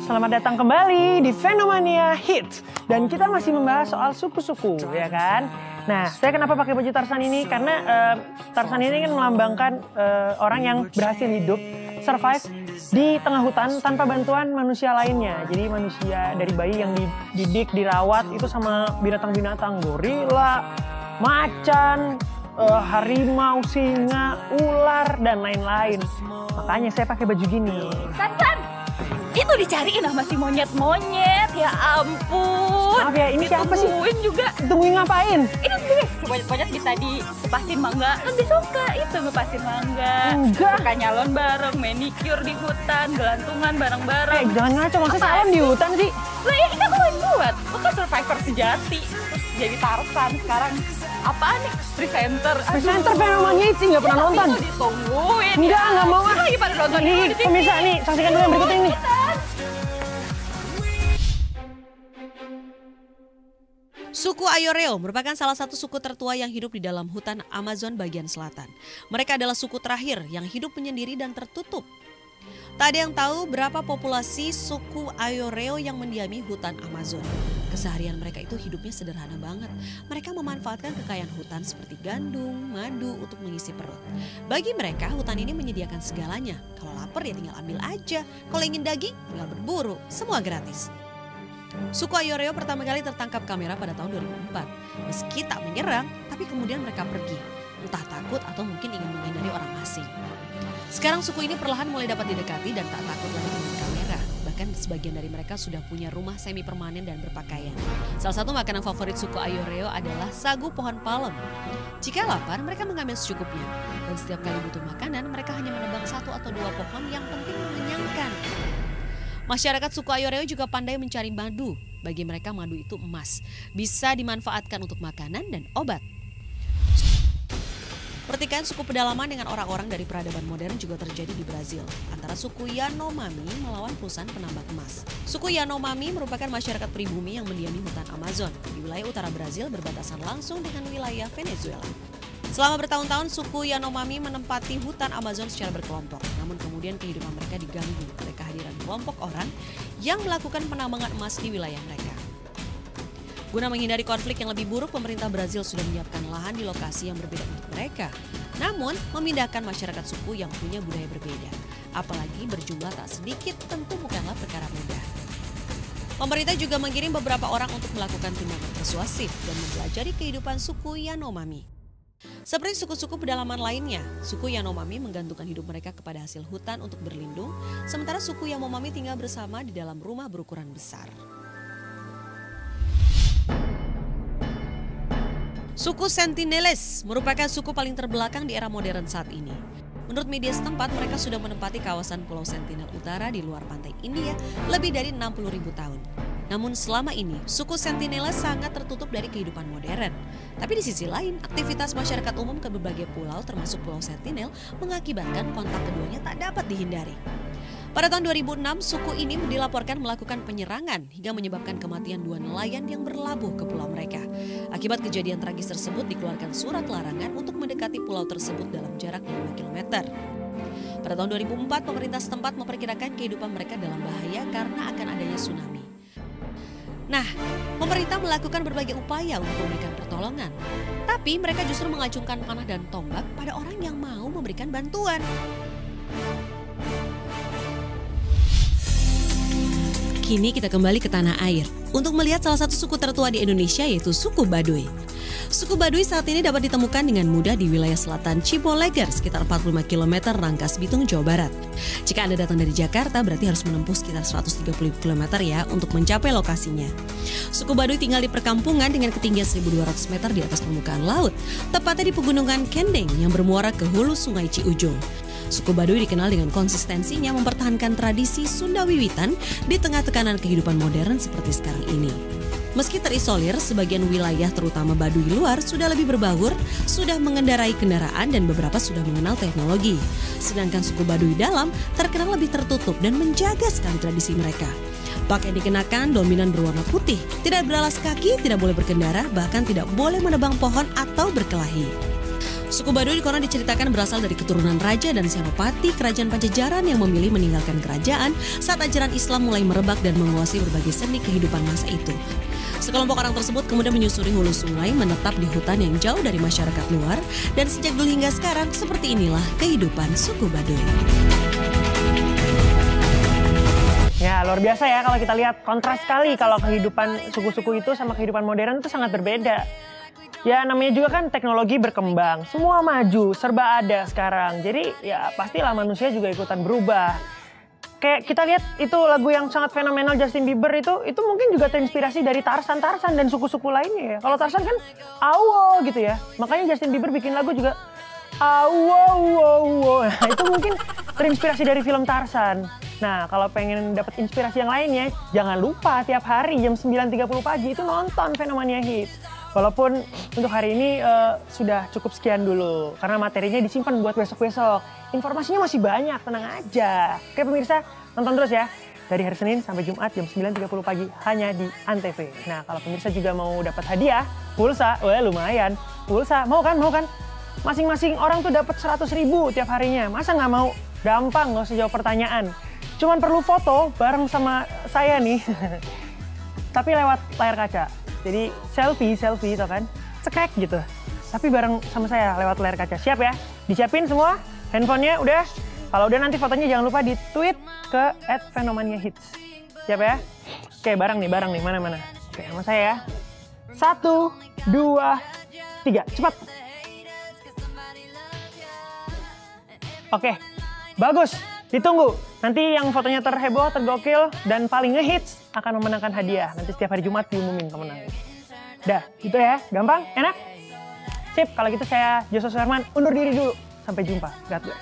selamat datang kembali di Fenomania Hits. Dan kita masih membahas soal suku-suku, ya kan? Nah, saya kenapa pakai baju Tarzan ini? Karena Tarzan ini kan melambangkan orang yang berhasil hidup, survive di tengah hutan tanpa bantuan manusia lainnya. Jadi manusia dari bayi yang dididik, dirawat itu sama binatang-binatang, gorila, macan, harimau, singa, ular, dan lain-lain. Makanya saya pakai baju gini. Tarzan, itu dicariin sama si monyet-monyet, ya ampun. Maaf ya, ini siapa sih? Ditungguin juga. Tungguin ngapain? Ini si monyet-monyet bisa dikupasin mangga. Kan dia suka itu ngepasin mangga. Enggak. Suka nyalon bareng, manicure di hutan, gelantungan bareng-bareng. Jangan ngaco, masa salon di hutan sih? Lah ya, kita kan buat. Lo kan survivor sejati. Terus jadi Tarzan sekarang. Apaan nih? Presenter. Presenter Fenomania Hits sih, nggak pernah nonton. Itu ditungguin. Nggak mau ah. Lagi pada nonton Ini di TV. pemirsa nih, saksikan dulu yang berikut ini. Suku Ayoreo merupakan salah satu suku tertua yang hidup di dalam hutan Amazon bagian selatan. Mereka adalah suku terakhir yang hidup menyendiri dan tertutup. Tak ada yang tahu berapa populasi suku Ayoreo yang mendiami hutan Amazon. Keseharian mereka itu hidupnya sederhana banget. Mereka memanfaatkan kekayaan hutan seperti gandum, madu untuk mengisi perut. Bagi mereka hutan ini menyediakan segalanya. Kalau lapar ya tinggal ambil aja. Kalau ingin daging tinggal berburu. Semua gratis. Suku Ayoreo pertama kali tertangkap kamera pada tahun 2004. Meski tak menyerang, tapi kemudian mereka pergi. Entah takut atau mungkin ingin menghindari orang asing. Sekarang suku ini perlahan mulai dapat didekati dan tak takut lagi dengan kamera. Bahkan sebagian dari mereka sudah punya rumah semi permanen dan berpakaian. Salah satu makanan favorit suku Ayoreo adalah sagu pohon palem. Jika lapar, mereka mengambil secukupnya. Dan setiap kali butuh makanan, mereka hanya menebang 1 atau 2 pohon yang penting mengenyangkan. Masyarakat suku Ayoreo juga pandai mencari madu. Bagi mereka madu itu emas. Bisa dimanfaatkan untuk makanan dan obat. Pertikaian suku pedalaman dengan orang-orang dari peradaban modern juga terjadi di Brazil. Antara suku Yanomami melawan perusahaan penambang emas. Suku Yanomami merupakan masyarakat pribumi yang mendiami hutan Amazon. Di wilayah utara Brazil berbatasan langsung dengan wilayah Venezuela. Selama bertahun-tahun suku Yanomami menempati hutan Amazon secara berkelompok. Namun kemudian kehidupan mereka diganggu oleh kehadiran kelompok orang yang melakukan penambangan emas di wilayah mereka. Guna menghindari konflik yang lebih buruk, pemerintah Brazil sudah menyiapkan lahan di lokasi yang berbeda untuk mereka. Namun, memindahkan masyarakat suku yang punya budaya berbeda, apalagi berjumlah tak sedikit, tentu bukanlah perkara mudah. Pemerintah juga mengirim beberapa orang untuk melakukan tindakan persuasif dan mempelajari kehidupan suku Yanomami. Seperti suku-suku pedalaman lainnya, suku Yanomami menggantungkan hidup mereka kepada hasil hutan untuk berlindung, sementara suku Yanomami tinggal bersama di dalam rumah berukuran besar. Suku Sentineles merupakan suku paling terbelakang di era modern saat ini. Menurut media setempat, mereka sudah menempati kawasan Pulau Sentinel Utara di luar pantai India lebih dari 60.000 tahun. Namun selama ini, suku Sentineles sangat tertutup dari kehidupan modern. Tapi di sisi lain, aktivitas masyarakat umum ke berbagai pulau termasuk Pulau Sentinel mengakibatkan kontak keduanya tak dapat dihindari. Pada tahun 2006, suku ini dilaporkan melakukan penyerangan hingga menyebabkan kematian 2 nelayan yang berlabuh ke pulau mereka. Akibat kejadian tragis tersebut dikeluarkan surat larangan untuk mendekati pulau tersebut dalam jarak 5 km. Pada tahun 2004, pemerintah setempat memperkirakan kehidupan mereka dalam bahaya karena akan adanya tsunami. Nah, pemerintah melakukan berbagai upaya untuk memberikan pertolongan. Tapi mereka justru mengacungkan panah dan tombak pada orang yang mau memberikan bantuan. Kini kita kembali ke tanah air untuk melihat salah satu suku tertua di Indonesia yaitu suku Baduy. Suku Baduy saat ini dapat ditemukan dengan mudah di wilayah selatan Ciboleger sekitar 45 km Rangkas Bitung, Jawa Barat. Jika Anda datang dari Jakarta berarti harus menempuh sekitar 130 km ya untuk mencapai lokasinya. Suku Baduy tinggal di perkampungan dengan ketinggian 1.200 meter di atas permukaan laut, tepatnya di pegunungan Kendeng yang bermuara ke hulu Sungai Ciujung. Suku Baduy dikenal dengan konsistensinya mempertahankan tradisi Sunda Wiwitan di tengah tekanan kehidupan modern seperti sekarang ini. Meski terisolir, sebagian wilayah terutama Baduy luar sudah lebih berbaur, sudah mengendarai kendaraan dan beberapa sudah mengenal teknologi. Sedangkan suku Baduy dalam terkenal lebih tertutup dan menjaga sekali tradisi mereka. Pakaian dikenakan dominan berwarna putih, tidak beralas kaki, tidak boleh berkendara, bahkan tidak boleh menebang pohon atau berkelahi. Suku Baduy konon diceritakan berasal dari keturunan raja dan senopati kerajaan Pajajaran yang memilih meninggalkan kerajaan saat ajaran Islam mulai merebak dan menguasai berbagai seni kehidupan masa itu. Sekelompok orang tersebut kemudian menyusuri hulu sungai, menetap di hutan yang jauh dari masyarakat luar, dan sejak dulu hingga sekarang seperti inilah kehidupan suku Baduy. Ya, luar biasa ya kalau kita lihat kontras sekali kalau kehidupan suku-suku itu sama kehidupan modern itu sangat berbeda. Ya namanya juga kan teknologi berkembang, semua maju, serba ada sekarang. Jadi ya pastilah manusia juga ikutan berubah. Kayak kita lihat itu lagu yang sangat fenomenal Justin Bieber itu mungkin juga terinspirasi dari Tarzan dan suku-suku lainnya ya. Kalau Tarzan kan awo gitu ya, makanya Justin Bieber bikin lagu juga awo. Nah, itu mungkin terinspirasi dari film Tarzan. Nah kalau pengen dapat inspirasi yang lainnya, jangan lupa tiap hari jam 9.30 pagi itu nonton Fenomania Hits. Walaupun untuk hari ini sudah cukup sekian dulu, karena materinya disimpan buat besok-besok. Informasinya masih banyak, tenang aja. Oke pemirsa, nonton terus ya. Dari hari Senin sampai Jumat jam 9.30 pagi hanya di Antv. Nah kalau pemirsa juga mau dapat hadiah, pulsa, wah lumayan. Pulsa, mau kan? Masing-masing orang tuh dapat 100.000 tiap harinya. Masa nggak mau? Gampang, nggak usah jawab pertanyaan. Cuman perlu foto bareng sama saya nih. Tapi lewat layar kaca. Jadi selfie tau kan, cekrek gitu. Tapi bareng sama saya lewat layar kaca. Siap ya? Disiapin semua? Handphonenya udah? Kalau udah nanti fotonya jangan lupa di-tweet ke @fenomaniahits. Siap ya? Oke, bareng nih, mana-mana. Oke, sama saya ya. 1, 2, 3, cepat. Oke, bagus. Ditunggu. Nanti yang fotonya terheboh, tergokil, dan paling ngehits akan memenangkan hadiah. Nanti setiap hari Jumat diumumin pemenangnya. Dah, gitu ya. Gampang? Enak? Sip, kalau gitu saya Joshua Suherman undur diri dulu. Sampai jumpa. God bless.